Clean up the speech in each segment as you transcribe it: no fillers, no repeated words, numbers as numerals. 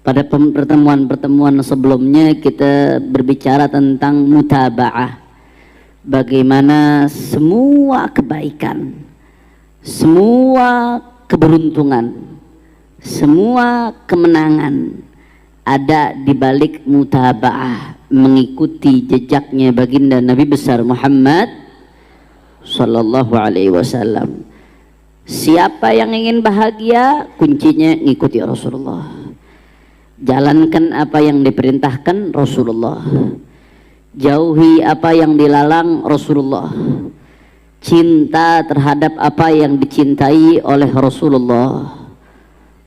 Pada pertemuan-pertemuan sebelumnya kita berbicara tentang mutaba'ah. Bagaimana semua kebaikan, semua keberuntungan, semua kemenangan ada di balik mutaba'ah, mengikuti jejaknya baginda Nabi besar Muhammad sallallahu alaihi wasallam. Siapa yang ingin bahagia, kuncinya ngikuti Rasulullah. Jalankan apa yang diperintahkan Rasulullah, jauhi apa yang dilarang Rasulullah, cinta terhadap apa yang dicintai oleh Rasulullah.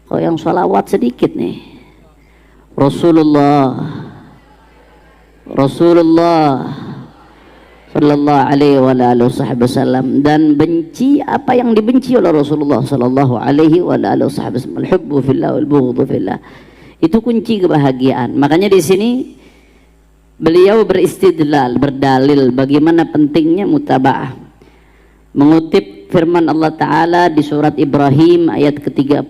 Kok yang sholawat sedikit nih? Rasulullah sallallahu alaihi wasallam, dan benci apa yang dibenci oleh Rasulullah sallallahu alaihi wasallam. Al-hubbu fillah wal bughdhu fillah. Itu kunci kebahagiaan. Makanya di sini beliau beristidlal, berdalil bagaimana pentingnya mutaba'ah, mengutip firman Allah Ta'ala di surat Ibrahim ayat ke-36,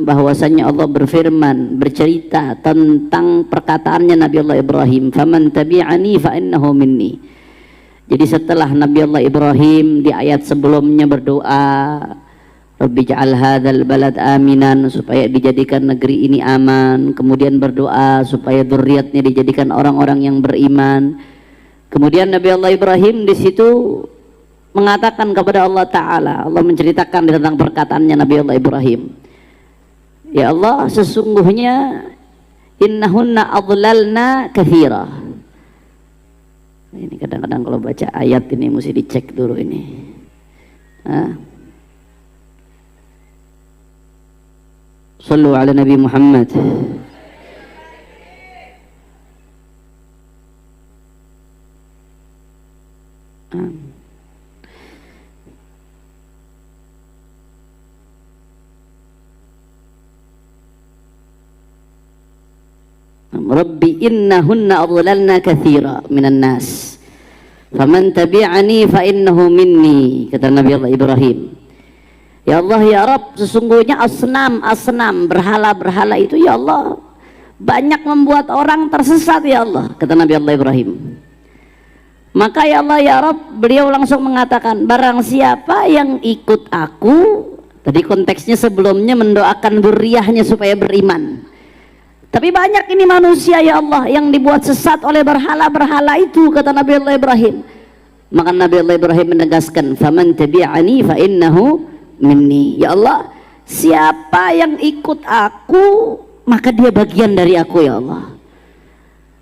bahwasanya Allah berfirman, bercerita tentang perkataannya Nabi Allah Ibrahim, faman tabi'ani fa innahu minni. Jadi setelah Nabi Allah Ibrahim di ayat sebelumnya berdoa, Rabbi ja'al hadzal balad aminan, supaya dijadikan negeri ini aman, kemudian berdoa supaya dzurriyyatnya dijadikan orang-orang yang beriman. Kemudian Nabi Allah Ibrahim di situ mengatakan kepada Allah Ta'ala, Allah menceritakan tentang perkataannya Nabi Allah Ibrahim, ya Allah, sesungguhnya innahunna adlalna katsira. Ini kadang-kadang kalau baca ayat ini mesti dicek dulu ini. Sallu ala Nabi Muhammad. Rabbi innahunna adlalna katsira minan nas faman tabi'ani fa innahu minni, kata Nabi Allah Ibrahim. Ya Allah, ya Rabb, sesungguhnya asnam berhala-berhala itu ya Allah banyak membuat orang tersesat ya Allah, kata Nabi Allah Ibrahim. Maka ya Allah ya Rabb, beliau langsung mengatakan, barang siapa yang ikut aku, tadi konteksnya sebelumnya mendoakan dzurriyyahnya supaya beriman. Tapi banyak ini manusia ya Allah yang dibuat sesat oleh berhala-berhala itu, kata Nabi Allah Ibrahim. Maka Nabi Allah Ibrahim menegaskan, faman tabi'ani fa innahu minni. Ya Allah, siapa yang ikut aku maka dia bagian dari aku ya Allah.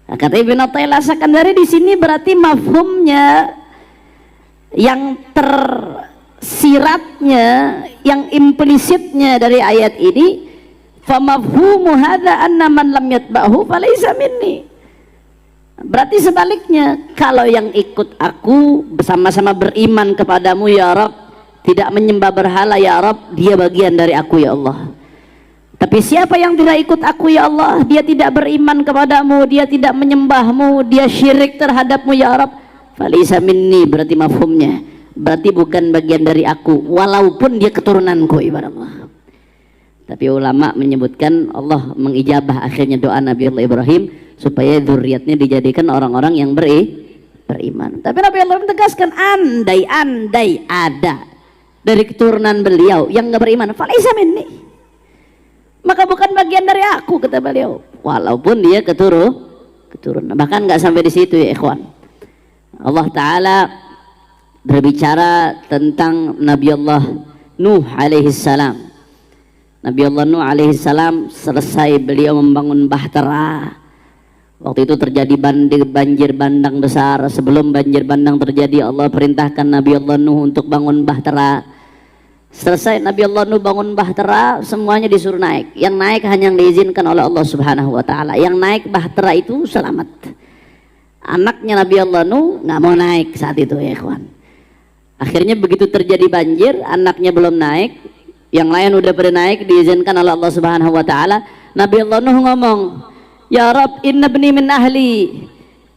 Nah, kata Ibnu Athaillah Sakandari di sini berarti mafhumnya, yang tersiratnya, yang implisitnya dari ayat ini, famafhumu hadza anna man lam yatba'hu falaysa minni. Berarti sebaliknya, kalau yang ikut aku bersama-sama beriman kepadamu ya Rabb, tidak menyembah berhala ya Rabb, dia bagian dari aku ya Allah. Tapi siapa yang tidak ikut aku ya Allah, dia tidak beriman kepadamu, dia tidak menyembahmu, dia syirik terhadapmu ya Rabb, falaysa minni. Berarti mafhumnya, berarti bukan bagian dari aku, walaupun dia keturunanku, ibarat Allah. Tapi ulama menyebutkan Allah mengijabah akhirnya doa Nabi Allah Ibrahim supaya dzurriyyatnya dijadikan orang-orang yang beriman. Tapi Nabi Allah tegaskan, andai ada dari keturunan beliau yang nggak beriman, falaysa minni, maka bukan bagian dari aku, kata beliau, walaupun dia keturunan. Bahkan nggak sampai di situ ya ikhwan. Allah Ta'ala berbicara tentang Nabi Allah Nuh alaihi salam. Nabi Allah Nuh alaihi salam selesai beliau membangun bahtera. Waktu itu terjadi banjir bandang besar. Sebelum banjir bandang terjadi, Allah perintahkan Nabi Allah Nuh untuk bangun bahtera. Selesai Nabi Allah Nuh bangun bahtera, semuanya disuruh naik. Yang naik hanya yang diizinkan oleh Allah Subhanahu wa Ta'ala. Yang naik bahtera itu selamat. Anaknya Nabi Allah Nuh nggak mau naik saat itu ya ikhwan. Akhirnya begitu terjadi banjir, anaknya belum naik, yang lain udah pada naik, diizinkan oleh Allah Subhanahu wa Ta'ala. Nabi Allah Nuh ngomong, ya Rabb, inna bni min ahli,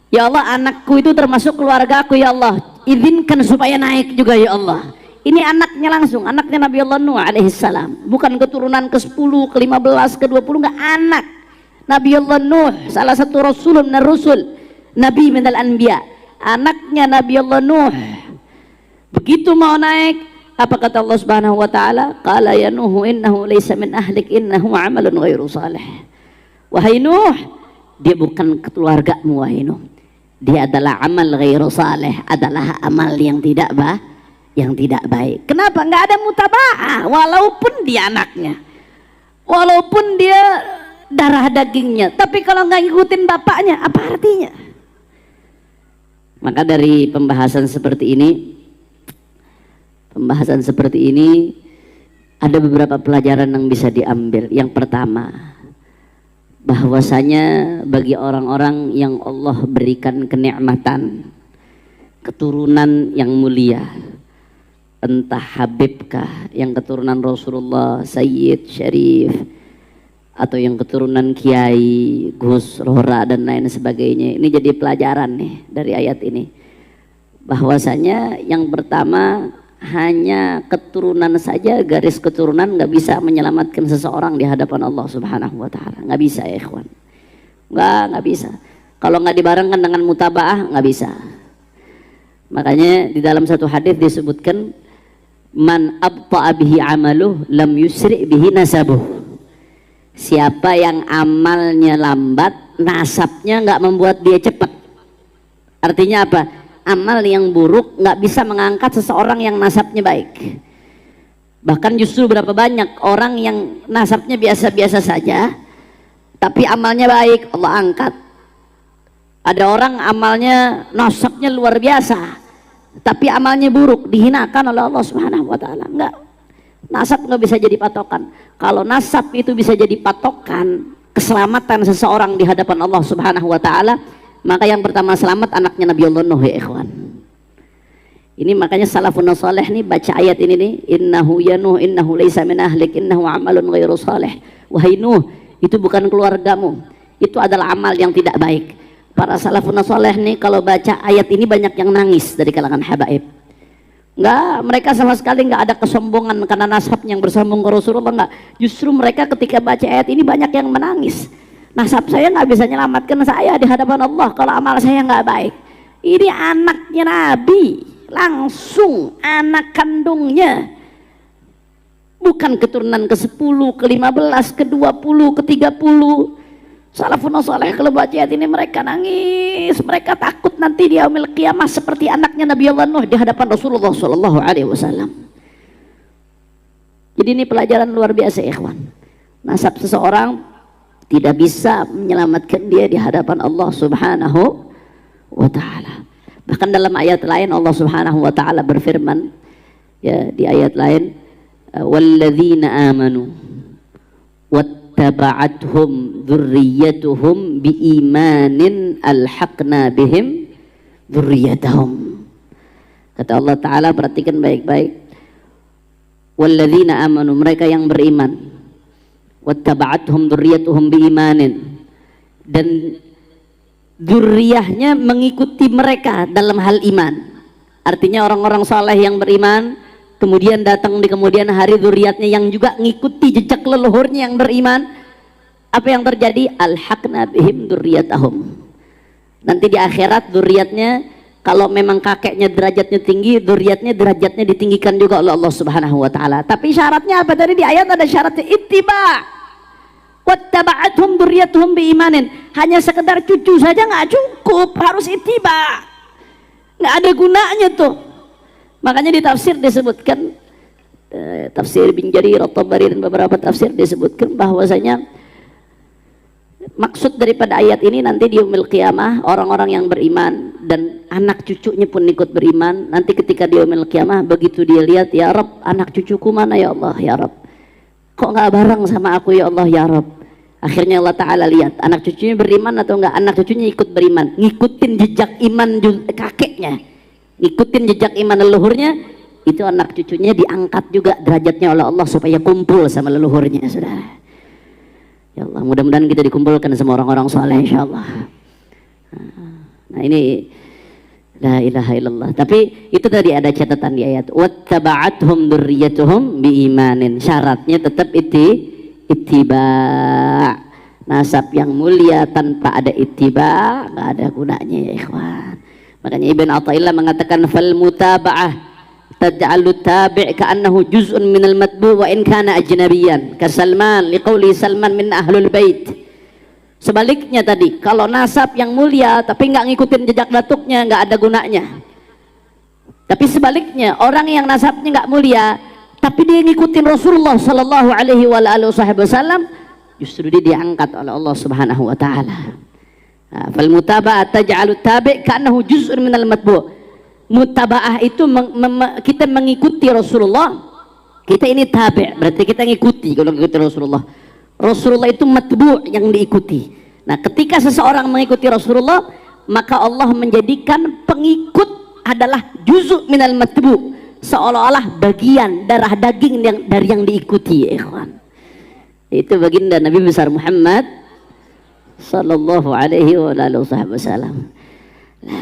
ya Allah, anakku itu termasuk keluarga aku ya Allah, izinkan supaya naik juga ya Allah. Ini anaknya langsung, anaknya Nabi Allah Nuh alaihi salam, bukan keturunan ke-10, ke-15, ke-20, enggak, anak. Nabiullah Nuh, salah satu rasulun minar rusul, nabi minal anbiya, anaknya Nabiullah Nuh. Begitu mau naik, apa kata Allah Subhanahu wa taala? Qala ya Nuh innahu laysa min ahlik innahu amalun ghairu salih. Wahai Nuh, dia bukan keluargamu wahai Nuh. Dia adalah amal ghairu salih, adalah amal yang tidak baik. Kenapa? Enggak ada mutaba'ah walaupun dia anaknya. Walaupun dia darah dagingnya, tapi kalau nggak ngikutin bapaknya, apa artinya? Maka dari pembahasan seperti ini ada beberapa pelajaran yang bisa diambil. Yang pertama, bahwasanya bagi orang-orang yang Allah berikan kenikmatan keturunan yang mulia, entah Habibkah yang keturunan Rasulullah, Sayyid, Syarif, atau yang keturunan Kiai, Gus, Rora dan lain sebagainya. Ini jadi pelajaran nih dari ayat ini, bahwasanya yang pertama, hanya keturunan saja, garis keturunan nggak bisa menyelamatkan seseorang di hadapan Allah Subhanahu wa taala. Nggak bisa ya ikhwan, nggak bisa. Kalau nggak dibarengkan dengan mutabaah nggak bisa. Makanya di dalam satu hadis disebutkan, man abta'a bihi amaluh lam yusri bihi nasabuh. Siapa yang amalnya lambat, nasabnya nggak membuat dia cepat. Artinya apa? Amal yang buruk nggak bisa mengangkat seseorang yang nasabnya baik. Bahkan justru berapa banyak orang yang nasabnya biasa-biasa saja, tapi amalnya baik, Allah angkat. Ada orang amalnya, nasabnya luar biasa, tapi amalnya buruk, dihinakan oleh Allah Subhanahu wa taala. Enggak. Nasab nggak bisa jadi patokan. Kalau nasab itu bisa jadi patokan keselamatan seseorang di hadapan Allah Subhanahu wa taala, maka yang pertama selamat anaknya Nabiullah Nuh ya ikhwan. Ini makanya salafun salih nih baca ayat ini nih, innahu ya Nuh innahu laisa min ahlik innahu amalun ghairu salih. Wahai Nuh, itu bukan keluargamu, itu adalah amal yang tidak baik. Para salafun salih nih kalau baca ayat ini banyak yang nangis dari kalangan habaib. Enggak, mereka sama sekali enggak ada kesombongan karena nasab yang bersambung ke Rasulullah, enggak. Justru mereka ketika baca ayat ini banyak yang menangis. Nasab saya nggak bisa menyelamatkan saya di hadapan Allah kalau amal saya nggak baik. Ini anaknya Nabi, langsung anak kandungnya, bukan keturunan ke-10, ke-15, ke-20, ke-30. Salafun saleh kalau baca ayat ini mereka nangis, mereka takut nanti di yaumil qiyamah seperti anaknya Nabi Allah Nuh di hadapan Rasulullah Shallallahu Alaihi Wasallam. Jadi ini pelajaran luar biasa ikhwan. Nasab seseorang tidak bisa menyelamatkan dia di hadapan Allah Subhanahu wa taala. Bahkan dalam ayat lain Allah Subhanahu wa taala berfirman, ya di ayat lain, walladzina amanu wattaba'athum dzurriyyatuhum biimanin alhaqna bihim dzurriyyatahum. Kata Allah taala, perhatikan baik-baik, walladzina amanu, mereka yang beriman, wattaba'athum dzurriyyatuhum biimanin, dan dzurriyahnya mengikuti mereka dalam hal iman. Artinya orang-orang saleh yang beriman kemudian datang di kemudian hari dzurriyyatnya yang juga ngikuti jejak leluhurnya yang beriman. Apa yang terjadi? Alhaqna bihim dzurriyyatahum. Nanti di akhirat dzurriyyatnya, kalau memang kakeknya derajatnya tinggi, dzurriyyatnya derajatnya ditinggikan juga oleh Allah Subhanahu wa taala. Tapi syaratnya apa? Tadi di ayat ada syaratnya, ittiba'. Wattaba'athum dzurriyyatuhum biimanin. Hanya sekedar cucu saja nggak cukup, harus ittiba'. Nggak ada gunanya tuh. Makanya di tafsir disebutkan, tafsir Ibn Jarir At-Tabari dan beberapa tafsir disebutkan bahwasanya maksud daripada ayat ini nanti di yaumil qiyamah orang-orang yang beriman dan anak cucunya pun ikut beriman, nanti ketika di yaumil qiyamah begitu dia lihat, ya Rabb, anak cucuku mana ya Allah, ya Rabb, kok nggak bareng sama aku ya Allah, ya Rabb. Akhirnya Allah Ta'ala lihat anak cucunya beriman atau enggak, anak cucunya ikut beriman, ngikutin jejak iman kakeknya, ngikutin jejak iman leluhurnya, itu anak cucunya diangkat juga derajatnya oleh Allah supaya kumpul sama leluhurnya, saudara. Ya Allah, mudah-mudahan kita dikumpulkan sama orang-orang soleh insyaallah. Nah ini la ilaha illallah. Tapi itu tadi ada catatan di ayat, wattaba'athum dzurriyyatuhum biimanin. Syaratnya tetap ittiba'. Nasab yang mulia tanpa ada ittiba nggak ada gunanya ya ikhwan. Makanya Ibn Athaillah mengatakan fal mutaba'ah taj'alu tabi' ka'annahu juz'un minal matbu' wa in kana ajnabiyan ka Salman liqauli Salman min ahlul bait. Sebaliknya tadi, kalau nasab yang mulia tapi nggak ngikutin jejak datuknya nggak ada gunanya. Tapi sebaliknya, orang yang nasabnya nggak mulia tapi dia ngikutin Rasulullah sallallahu alaihi wasallam, justru dia diangkat oleh Allah Subhanahu wa taala. Fal mutaba'ah taj'alu tabi' ka'annahu juz'un minal matbu'. Mutaba'ah itu kita mengikuti Rasulullah. Kita ini tabi', berarti kita ngikuti kalau ngikuti Rasulullah. Rasulullah itu matbu' yang diikuti. Nah, ketika seseorang mengikuti Rasulullah, maka Allah menjadikan pengikut adalah juz'u minal matbu', seolah-olah bagian darah daging dari yang diikuti ya ikhwan. Itu baginda Nabi besar Muhammad sallallahu alaihi wasallam. La.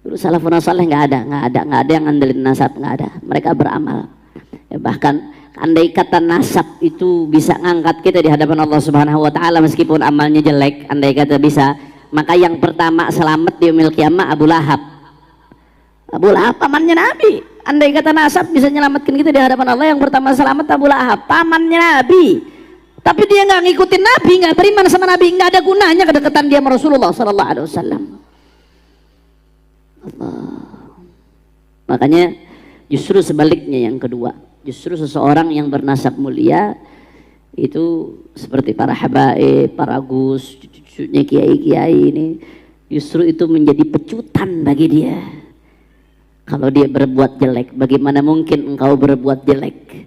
Dulu salafun saleh nggak ada yang ngandelin nasab, nggak ada. Mereka beramal. Ya, bahkan andai kata nasab itu bisa ngangkat kita di hadapan Allah Subhanahu wa taala meskipun amalnya jelek, andai kata bisa, maka yang pertama selamat di yaumil qiyamah Abu Lahab. Abu Lahab pamannya Nabi. Andai kata nasab bisa menyelamatkan kita di hadapan Allah, yang pertama selamat Abu Lahab, pamannya Nabi. Tapi dia nggak ngikutin Nabi, nggak beriman sama Nabi, nggak ada gunanya kedekatan dia sama Rasulullah sallallahu alaihi wasallam. Makanya justru sebaliknya yang kedua, justru seseorang yang bernasab mulia itu seperti para habaib, para gus, cucunya kiai-kiai ini, justru itu menjadi pecutan bagi dia. Kalau dia berbuat jelek, bagaimana mungkin engkau berbuat jelek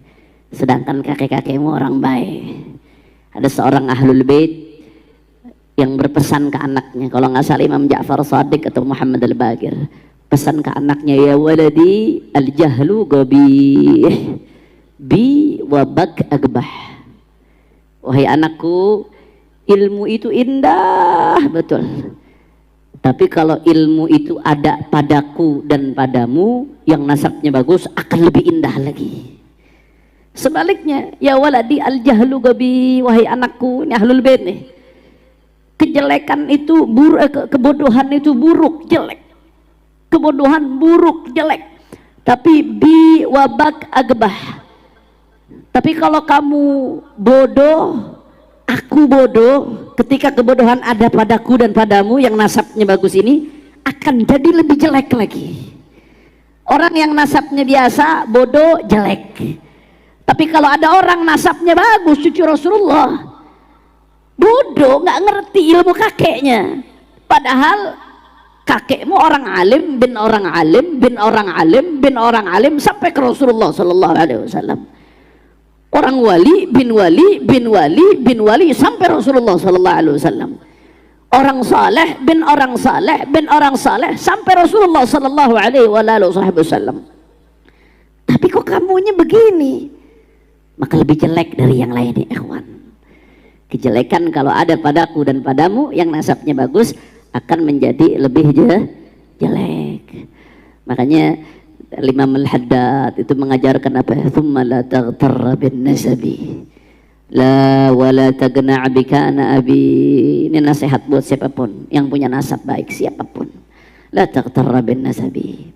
sedangkan kakek-kakekmu orang baik? Ada seorang ahlul bait yang berpesan ke anaknya, kalau nggak salah Imam Ja'far Shadiq atau Muhammad Al-Baqir, pesan ke anaknya, ya waladi al-jahlu ghabih bi wabak agbah. Wahai anakku, ilmu itu indah betul, tapi kalau ilmu itu ada padaku dan padamu yang nasabnya bagus akan lebih indah lagi. Sebaliknya, ya waladi al-jahlu ghabih, wahai anakku, ini ahlul bait nih, kejelekan itu buruk, kebodohan itu buruk, jelek. Kebodohan buruk, jelek. Tapi bi wabak agbah. Tapi kalau kamu bodoh, aku bodoh, ketika kebodohan ada padaku dan padamu yang nasabnya bagus ini akan jadi lebih jelek lagi. Orang yang nasabnya biasa, bodoh, jelek. Tapi kalau ada orang nasabnya bagus, cucu Rasulullah, bodoh, nggak ngerti ilmu kakeknya, padahal kakekmu orang alim bin orang alim bin orang alim bin orang alim sampai ke Rasulullah sallallahu alaihi wasallam. Orang wali bin wali bin wali bin wali sampai Rasulullah sallallahu alaihi wasallam. Orang saleh bin orang saleh bin orang saleh sampai Rasulullah sallallahu alaihi wasallam. Tapi kok kamunya begini? Maka lebih jelek dari yang lain ya ikhwan. Kejelekan kalau ada padaku dan padamu yang nasabnya bagus akan menjadi lebih jelek. Makanya Imam Al-Haddad itu mengajarkan apa? Tsumma la taghtarra bin nasabi la wala tagna' bika ana abi. Ini nasihat buat siapapun yang punya nasab baik, siapapun. La taghtarra bin nasabi.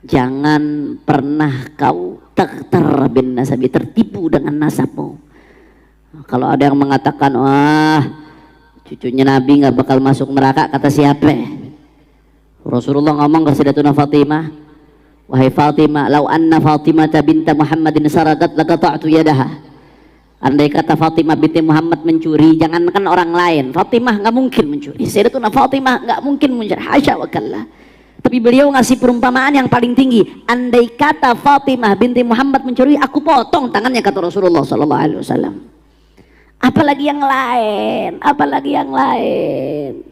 Jangan pernah kau taghtarra bin nasabi, tertipu dengan nasabmu. Kalau ada yang mengatakan, wah cucunya Nabi nggak bakal masuk neraka, kata siapa? Rasulullah ngomong ke Sayyidatuna Fatimah, wahai Fatimah, lau anna Fatimah binta Muhammadin sarakat laqata'tu yadaha. Andai kata Fatimah binti Muhammad mencuri, jangankan orang lain, Fatimah nggak mungkin mencuri. Sayyidatuna Fatimah nggak mungkin mencuri, hasya wa kalla. Tapi beliau ngasih perumpamaan yang paling tinggi. Andai kata Fatimah binti Muhammad mencuri, aku potong tangannya, kata Rasulullah sallallahu alaihi wasallam. Apalagi yang lain, apalagi yang lain.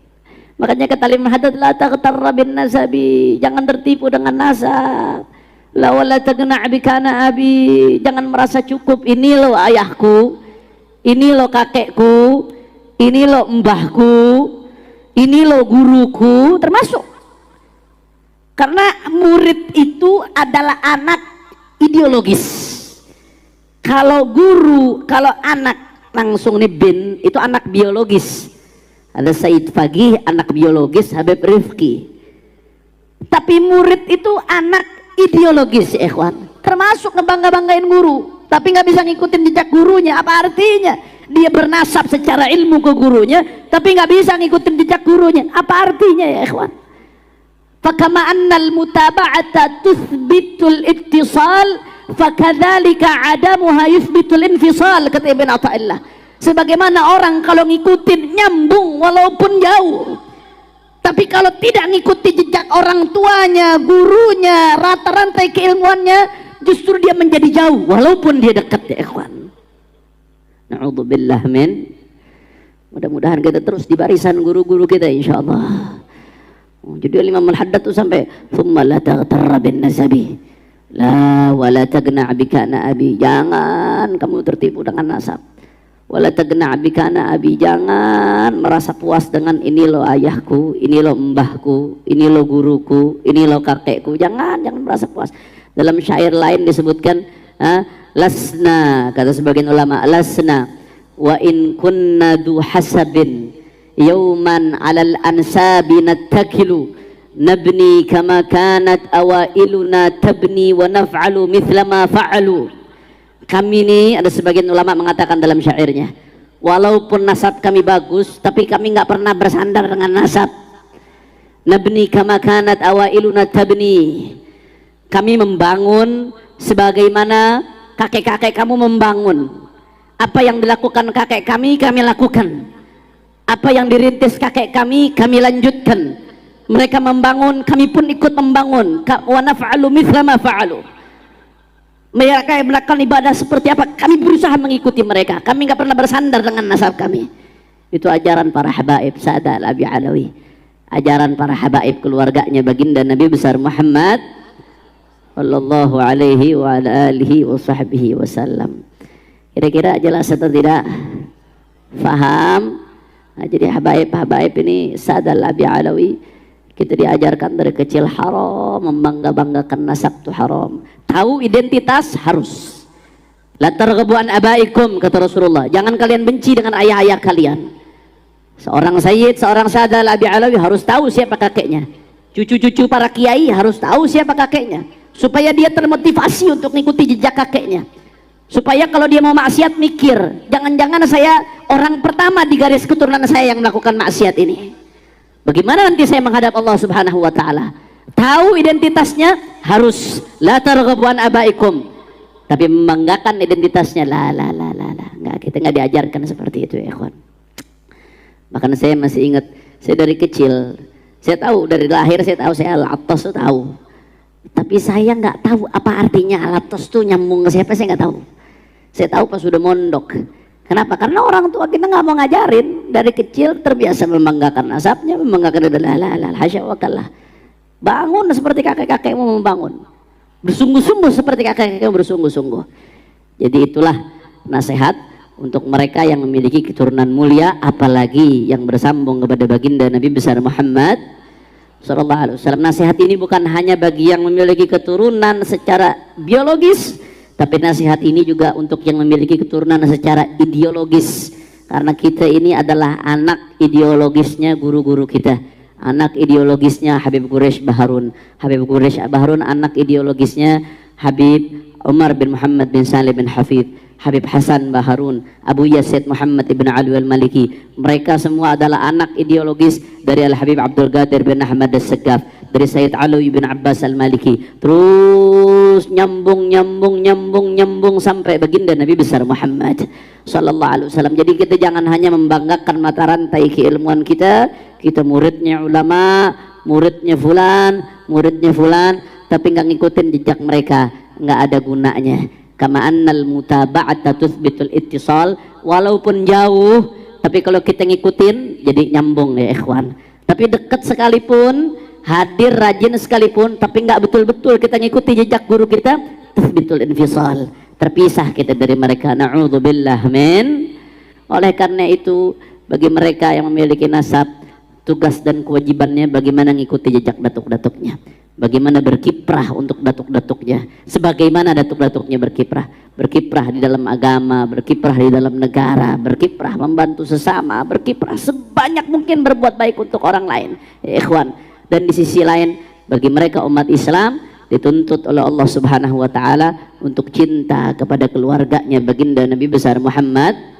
Makanya kata Imam Haddad, la taghtarra bin nasabi, jangan tertipu dengan nasab. La wala tagna' bika ana abi, jangan merasa cukup, ini loh ayahku, ini loh kakekku, ini loh mbahku, ini loh guruku, termasuk. Karena murid itu adalah anak ideologis. Kalau guru, kalau anak langsung nih bin itu anak biologis. Ada Said Fagih anak biologis Habib Rifki. Tapi murid itu anak ideologis ya ikhwan. Termasuk ngebangga-banggain guru, tapi nggak bisa ngikutin jejak gurunya. Apa artinya? Dia bernasab secara ilmu ke gurunya, tapi nggak bisa ngikutin jejak gurunya. Apa artinya ya ikhwan? Fakama annal mutaba'ata tuthbitul ittisal, fakadzalika adamuha yuthbitul infisal, kata Ibn Athaillah. Sebagaimana orang kalau ngikutin nyambung walaupun jauh, tapi kalau tidak ngikuti jejak orang tuanya, gurunya, rantai keilmuannya, justru dia menjadi jauh walaupun dia dekat ya ikhwan. Na'udzubillah min. Mudah-mudahan kita terus di barisan guru-guru kita insyaallah. Jadi Imam Al-Haddad itu sampai thumma la taghtarra bin nasabi la wala tagna' bika ana abi. Jangan kamu tertipu dengan nasab. Wala tagna' bika ana abi. Jangan merasa puas dengan ini lo ayahku, ini lo mbahku, ini lo guruku, ini lo kakekku. Jangan merasa puas. Dalam syair lain disebutkan lasna, kata sebagian ulama, lasna wa in kunna du hasabin yauman alal ansabi nattakilu nabni kama kanat awailuna tabni wa naf'alu mithla ma fa'alu. Kami ini, ada sebagian ulama mengatakan dalam syairnya, walaupun nasab kami bagus, tapi kami nggak pernah bersandar dengan nasab. Nabni kama kanat awailuna tabni. Kami membangun sebagaimana kakek-kakek kamu membangun. Apa yang dilakukan kakek kami lakukan. Apa yang dirintis kakek kami lanjutkan. Mereka membangun, kami pun ikut membangun. Wa naf'alu mithla ma fa'alu. Mereka yang melakukan ibadah seperti apa, kami berusaha mengikuti mereka. Kami nggak pernah bersandar dengan nasab kami. Itu ajaran para habaib Sa'ad al-Abi Alawi. Ajaran para habaib keluarganya baginda Nabi besar Muhammad sallallahu alaihi wa ala alihi wa sahbihi wasallam. Kira-kira jelas atau tidak? Faham? Nah, jadi habaib ini Sa'ad al-Abi Alawi, kita diajarkan dari kecil haram membangga-banggakan nasab itu haram. Tahu identitas harus. La targhabu an abaikum, kata Rasulullah. Jangan kalian benci dengan ayah-ayah kalian. Seorang sayyid, seorang Sa'ad al-Abi Alawi harus tahu siapa kakeknya. Cucu-cucu para kiai harus tahu siapa kakeknya, supaya dia termotivasi untuk mengikuti jejak kakeknya. Supaya kalau dia mau maksiat mikir, jangan-jangan saya orang pertama di garis keturunan saya yang melakukan maksiat ini. Bagaimana nanti saya menghadap Allah Subhanahu wa taala? Tahu identitasnya harus. La targhabu an abaikum. Tapi membanggakan identitasnya la. Enggak, kita enggak diajarkan seperti itu ya ikhwan. Bahkan saya masih ingat, saya dari kecil, saya tahu dari lahir, saya tahu saya Al-Attas itu tahu. Tapi saya nggak tahu apa artinya Al-Attas itu nyambung ke siapa, saya nggak tahu. Saya tahu pas sudah mondok. Kenapa? Karena orang tua kita nggak mau ngajarin. Dari kecil terbiasa membanggakan nasabnya, membanggakan adalah hasya wa kallah. Bangun seperti kakek-kakek mau membangun. Bersungguh-sungguh seperti kakek-kakek bersungguh-sungguh. Jadi itulah nasihat untuk mereka yang memiliki keturunan mulia, apalagi yang bersambung kepada baginda Nabi besar Muhammad sallallahu alaihi wasallam. Nasihat ini bukan hanya bagi yang memiliki keturunan secara biologis, tapi nasihat ini juga untuk yang memiliki keturunan secara ideologis, karena kita ini adalah anak ideologisnya guru-guru kita, anak ideologisnya Habib Quraish Baharun. Habib Quraish Baharun anak ideologisnya Habib Umar bin Muhammad bin Salim bin Hafidh, Habib Hasan Baharun, Abu Yazid Muhammad ibn Ali al-Maliki. Mereka semua adalah anak ideologis dari Al-Habib Abdul Qadir bin Ahmad al-Segaf, dari Sayyid Ali bin Abbas al-Maliki. Terus nyambung sampai baginda Nabi besar Muhammad sallallahu alaihi wasallam. Jadi kita jangan hanya membanggakan mata rantai keilmuan kita muridnya ulama, muridnya fulan, tapi nggak ngikutin jejak mereka, nggak ada gunanya. Kama annal mutaba'ata tuthbitul ittisal, walaupun jauh tapi kalau kita ngikutin jadi nyambung ya ikhwan. Tapi dekat sekalipun, hadir rajin sekalipun, tapi nggak betul-betul kita ngikuti jejak guru kita, tuthbitul infisal, terpisah kita dari mereka. Na'udzubillah min. Oleh karena itu bagi mereka yang memiliki nasab, tugas dan kewajibannya bagaimana mengikuti jejak datuk-datuknya, bagaimana berkiprah untuk datuk-datuknya, sebagaimana datuk-datuknya berkiprah di dalam agama, berkiprah di dalam negara, berkiprah membantu sesama, berkiprah sebanyak mungkin berbuat baik untuk orang lain, ya ikhwan. Dan di sisi lain bagi mereka umat Islam dituntut oleh Allah Subhanahu wa taala untuk cinta kepada keluarganya baginda Nabi besar Muhammad.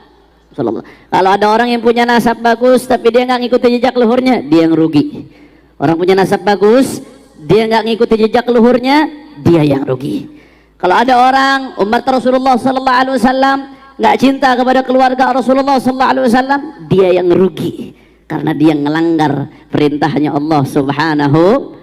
Kalau ada orang yang punya nasab bagus tapi dia nggak ngikuti jejak leluhurnya, dia yang rugi. Orang punya nasab bagus, dia nggak ngikuti jejak leluhurnya, dia yang rugi. Kalau ada orang umat Rasulullah Sallallahu Alaihi Wasallam nggak cinta kepada keluarga Rasulullah Sallallahu Alaihi Wasallam, dia yang rugi karena dia melanggar perintahnya Allah Subhanahu.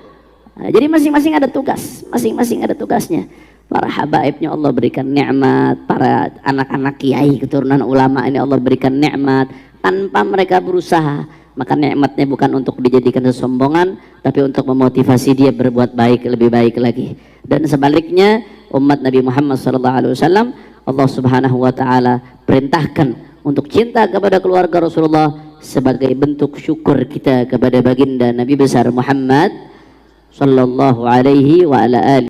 Jadi masing-masing ada tugas, masing-masing ada tugasnya. Para habaibnya Allah berikan nikmat, para anak-anak kiai keturunan ulama ini Allah berikan nikmat tanpa mereka berusaha. Maka nikmatnya bukan untuk dijadikan kesombongan, tapi untuk memotivasi dia berbuat baik, lebih baik lagi. Dan sebaliknya umat Nabi Muhammad SAW, Allah Subhanahu wa taala perintahkan untuk cinta kepada keluarga Rasulullah sebagai bentuk syukur kita kepada baginda Nabi besar Muhammad sallallahu alaihi wa ala alihi